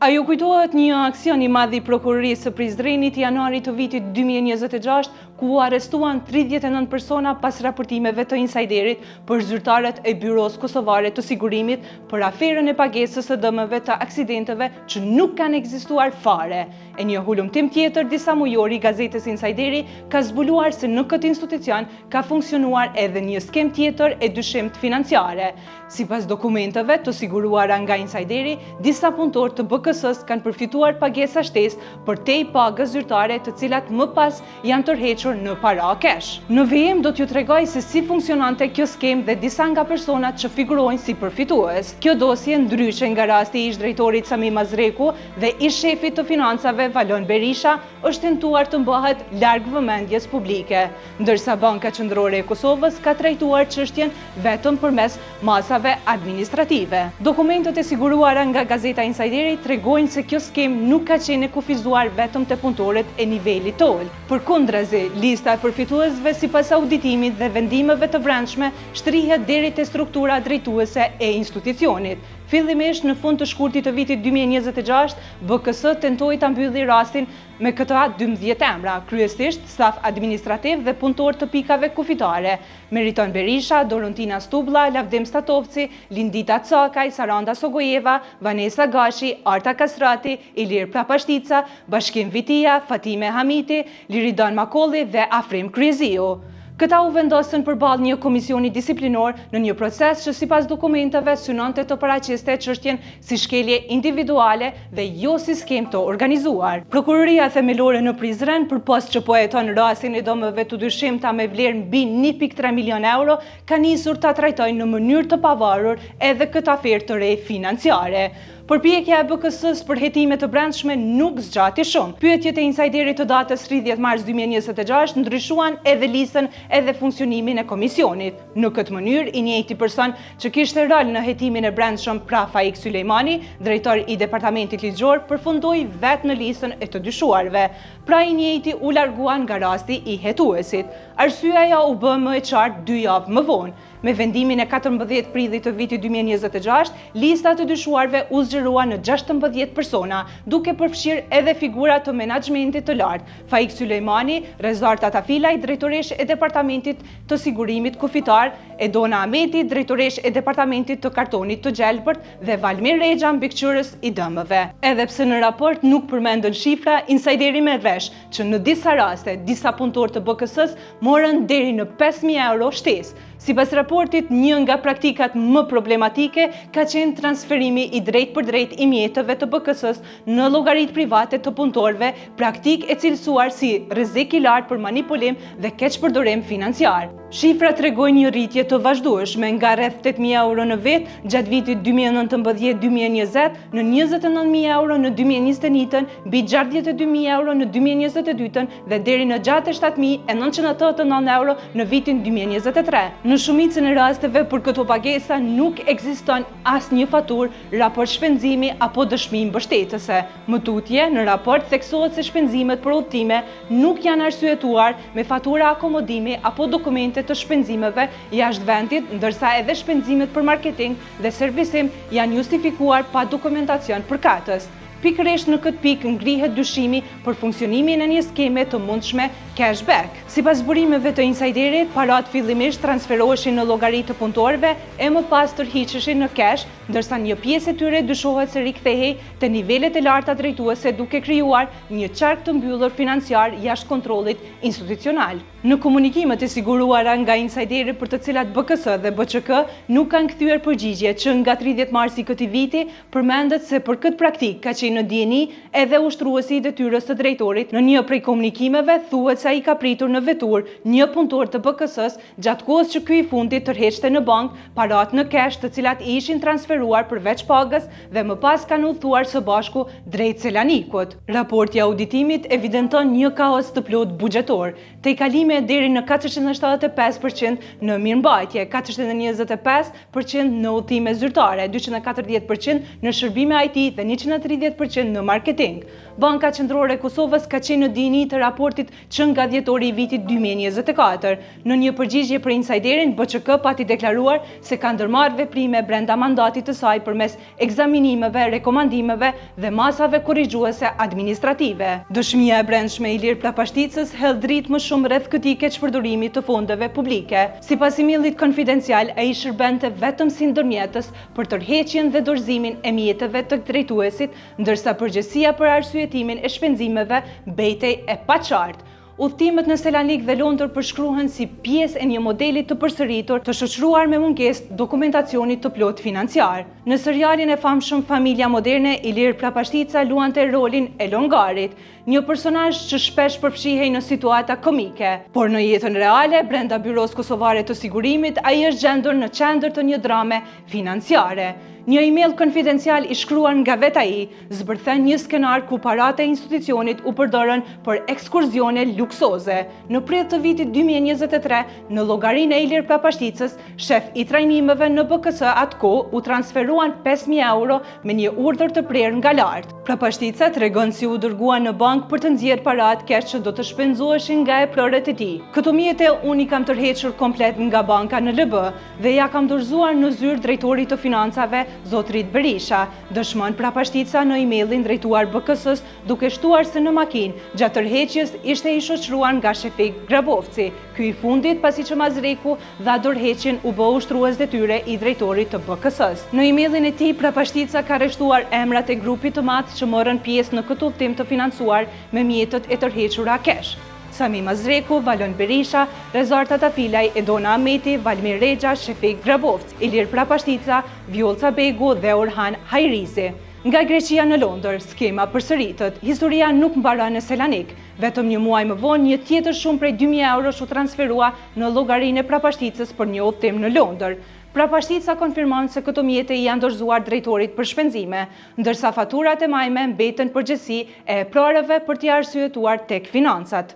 Ajo kujtohet një aksion I madh I prokurorisë së Prizrenit janarit të vitit 2026, ku arrestuan 39 persona pas raportimeve të insajderit për zyrtarët e Byros Kosovare të Sigurimit për aferën e pagesës së dëmeve të aksidenteve që nuk kanë ekzistuar fare. E një hulumtim tjetër, disa mujori I gazetës Insajderi ka zbuluar se në këtë institucion ka funksionuar edhe një skem tjetër e dyshimt financiare. Sipas dokumenteve të siguruara nga Insajderi, disa punëtorë të BKS-s kanë përfituar pagesa shtesë për tej pagës zyrtare të cilat më pas janë tërhequr në para kesh. Në vijim do t'ju tregoj se si funksionante kjo skem dhe disa nga personat që figurojnë si përfitues. Kjo dosje ndryshe nga rasti I ish drejtorit Sami Mazreku dhe ish shefit të financave Valon Berisha është tentuar të mbahet larg vëmendjes publike, ndërsa Banka Qendrore e Kosovës ka trajtuar çështjen vetëm përmes masave administrative. Dokumentet e siguruara nga gazeta Insajderi tregojnë se kjo skem nuk ka qenë kufizuar vetëm te punëtorët e nivelit tol. Përkundrazi, lista e përfituesve sipas auditimit dhe vendimeve të brendshme shtrihet deri te struktura drejtuese e institucionit. Fillimisht në fund të shkurtit të vitit 2026, BKS tentoi ta mbylli rastin me këta 12 emra, kryesisht staf administrativ dhe punëtor të pikave kufitare: Meriton Berisha, Dorontina Stublla, Lavdim Statovci, Lindita Cakaj, Saranda Sogojeva, Vanesa Gashi, Arta Kasrati, Ilir Prapashtica, Bashkim Vitia, Fatime Hamiti, Liridon Makolli dhe Afrim Kryeziu. Këta u vendosën përballë një komisioni disiplinor në një proces që sipas dokumenteve synonte të paraqiste çështjen si shkelje individuale dhe jo si skem të organizuar. Prokuroria themelore në Prizren, përpos që po heton rastin e dëmeve të dyshimta me vlerë mbi 1.3 milion euro, ka nisur ta trajtojnë në mënyrë të pavarur edhe këtë aferë të re financiare. Përpjekja e BKS-s për hetime të brendshme nuk zgjati shumë. Pyetjet e insajderit të datës 30 mars 2026 ndryshuan edhe listën edhe funksionimin e komisionit. Në këtë mënyrë, I njëjti person që kishte rol në hetimin e brendshëm pra Faik Sulejmani, drejtor I departamentit ligjor, përfundoi vetë në listën e të dyshuarve. Pra I njëjti u larguan nga rasti I hetuesit. Arsyeja u bë më e qartë 2 javë më vonë. Me vendimin e 14 prillit të vitit 2026, lista të dyshuarve u zgjerua në 16 persona, duke përfshirë edhe figura të menaxhmentit të lartë: Faik Sulejmani, Rezar Tatafilaj, drejtoresh e departamentit të sigurimit kufitar, Edona Ahmeti, drejtoresh e departamentit të kartonit të gjelbërt dhe Valmir Rexha, mbikëqyrës I dëmeve. Edhe pse në raport nuk përmendën shifra, Insajderi merr vesh që në disa raste, disa punëtorë të BKS-s morën deri në 5.000 euro shtesë. Sipas raportit, një nga praktikat më problematike ka qenë transferimi I drejt për drejt I mjetëve të BKS-s në llogaritë private të punëtorëve, praktikë e cilësuar si rrezik I lartë për manipulim dhe keqpërdorim financiar. Shifrat tregojnë një rritje të vazhdueshme nga rreth 8.000 euro në vit gjatë vitit 2019-2020 në 29.000 euro në 2021, mbi 62.000 euro në 2022 dhe deri në 67.989 euro në vitin 2023. Në shumicën e rasteve për këto pagesa nuk ekziston asnjë faturë, raport shpenzimi apo dëshmi mbështetëse. Më tutje, në raport theksohet se shpenzimet për udhëtime nuk janë arsyetuar me fatura akomodimi apo dokumente të shpenzimeve jashtë vendit, ndërsa edhe shpenzimet për marketing dhe servisim janë justifikuar pa dokumentacion përkatës. Pikërisht në këtë pikë ngrihet dyshimi për funksionimin e një skeme të mundshme cashback. Sipas burimeve të insajderit, parat fillimisht transferoheshin në llogaritë të punëtorëve e më pas tërhiqeshin në cash, ndërsa një pjesë e tyre dyshohet se rikthehej te nivelet e larta drejtuese duke krijuar një qark të mbyllur financiar jashtë kontrollit institucional. Në komunikimet e siguruara nga insajderi për të cilat BKS dhe BÇK nuk kanë kthyer përgjigje që nga 30 marsi këtij viti, përmendet se për këtë praktikë ka qenë në dieni edhe ushtruesi I detyrës së drejtorit. Në një prej komunikimeve thuhet se ai ka pritur në vetur një punëtor të BKS-s gjatë kohës që ky I fundit tërheqte në bank parat në cash të cilat I ishin transferuar përveç pagës dhe më pas kanë udhëtuar së bashku drejt Selanikut. Raporti I auditimit evidenton një kaos të plot buxhetor. Te kalimi shkrume deri në 475% në mirëmbajtje, 425% në udhëtime zyrtare, 240% në shërbime IT dhe 130% në marketing. Banka Qendrore e Kosovës ka qenë në dini të raportit që nga dhjetori i vitit 2024. Në një përgjigje për insajderin, BÇK pati deklaruar se ka ndërmarrë veprime brenda mandatit të saj përmes ekzaminimeve, rekomandimeve dhe masave korrigjuese administrative. Dëshmia e brendshme e Ilir Plapashticës hedh dritë më shumë rreth këtij keqpërdorimit të fondeve publike. Sipas emaillit konfidencial, ai shërbente vetëm si ndërmjetës për tërheqjen dhe dorëzimin e mjeteve të drejtuesit, ndërsa përgjegjësia për arsyetimin e shpenzimeve mbetej e paqartë. Udhëtimet në Selanik dhe Londër përshkruhen si pjesë e një modeli të përsëritur të shoqëruar me mungesë dokumentacionit të plot financiar. Në serialin e famshëm Familja Moderne, Ilir Plapashtica luante rolin e Longarit, një personazh që shpesh përfshihej në situata komike. Por në jetën reale, brenda Byros Kosovare të Sigurimit, ai është gjendur në qendër të një drame financiare. Një email konfidencial i shkruar nga vetë ai zbërthen një skenar ku paratë e institucionit u përdorën për ekskurzione luksoze. Në prill të vitit 2023, në llogarinë e Ilir Plapashticës, shef i trajnimeve në BKS atko u transferuan 5.000 euro me një urdhër të prerë nga lart. Plapashtica tregon si u dërgua në bankë për të nxjerrë paratë keq që do të shpenzoheshin nga eprorët e tij. Këto mjete unë i kam tërhequr komplet nga banka në LB dhe ja kam dorëzuar në zyrë drejtorit të financave Zotrit Berisha, dëshmon Plapashtica në emailin drejtuar BKS-s, duke shtuar se në makinë gjatë tërheqjes ishte i shoqëruar nga Shefik Grabovci. Ky i fundit, pasi që Mazreku dha dorëheqjen, u bë ushtrues detyre i drejtorit të BKS-s. Në emailin e tij, Plapashtica ka rreshtuar emrat e grupit të madh që morën pjesë në këtë udhëtim të financuar me mjetet e tërhequra kesh. Sami Mazreku, Valon Berisha, Rezar Tatafilaj, Edona Ameti, Valmir Rexha, Shefik Grabovci, Ilir Plapashtica, Vjolca Begu dhe Orhan Hajrizi. Nga Greqia në Londër, skema përsëritet. Historia nuk mbaron në Selanik. Vetëm një muaj më vonë, një tjetër shumë prej 2.000 euro u transferua në llogarinë e Plapashticës për një udhëtim në Londër. Plapashtica konfirmon se këto mjete i janë dorëzuar drejtorit për shpenzime, ndërsa faturat e majme mbeten përgjegjësi e eprorëve për t'i arsyetuar tek financat.